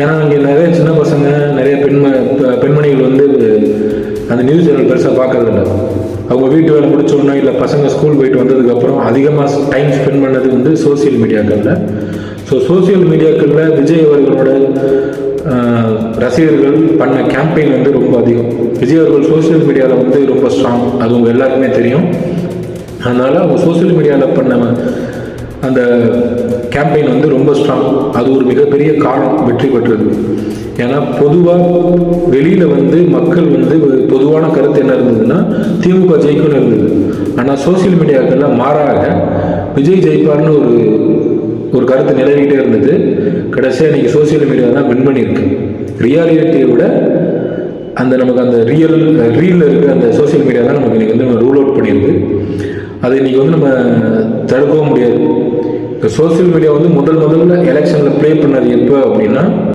ஏன்னா இங்கே நிறைய சின்ன பசங்க நிறைய பெண்மணிகள் வந்து அந்த நியூஸ் சேனல் பெருசாக பார்க்கறதில்ல. அவங்க வீட்டு வேலை முடிச்சோன்னா இல்லை பசங்க ஸ்கூல் போயிட்டு வந்ததுக்கப்புறம் அதிகமாக டைம் ஸ்பெண்ட் பண்ணது வந்து சோசியல் மீடியாக்களில். ஸோ சோசியல் மீடியாக்களில் விஜய் அவர்களோட ரசிகர்கள் பண்ண கேம்பெயின் வந்து ரொம்ப அதிகம். விஜய் அவர்கள் சோசியல் மீடியாவில் வந்து ரொம்ப ஸ்ட்ராங், அது உங்கள் எல்லாருக்குமே தெரியும். அதனால் அவங்க சோசியல் மீடியாவில் பண்ண அந்த கேம்பெயின் வந்து ரொம்ப ஸ்ட்ராங். அது ஒரு மிகப்பெரிய காரணம் வெற்றி பெற்றது. ஏன்னா பொதுவாக வெளியில் வந்து மக்கள் வந்து பொதுவான கருத்து என்ன இருந்ததுன்னா திமுக ஜெயிக்கும்னு இருந்தது. ஆனால் சோசியல் மீடியாக்கெல்லாம் மாறாக விஜய் ஜெயிப்பார்னு ஒரு கருத்து நிலவிக்கிட்டே இருந்தது. கடைசியாக இன்னைக்கு சோசியல் மீடியா தான் வின் பண்ணியிருக்கு. ரியாலிட்டியை விட நமக்கு அந்த ரீலில் இருக்க அந்த சோசியல் மீடியா தான் நமக்கு இன்னைக்கு வந்து ரூல் அவுட் பண்ணியிருக்கு. அது இன்னைக்கு வந்து நம்ம தடுக்கவும் முடியாது. இப்போ சோசியல் மீடியா வந்து முதல்ல எலெக்ஷனில் ப்ளே பண்ணது எப்போ அப்படின்னா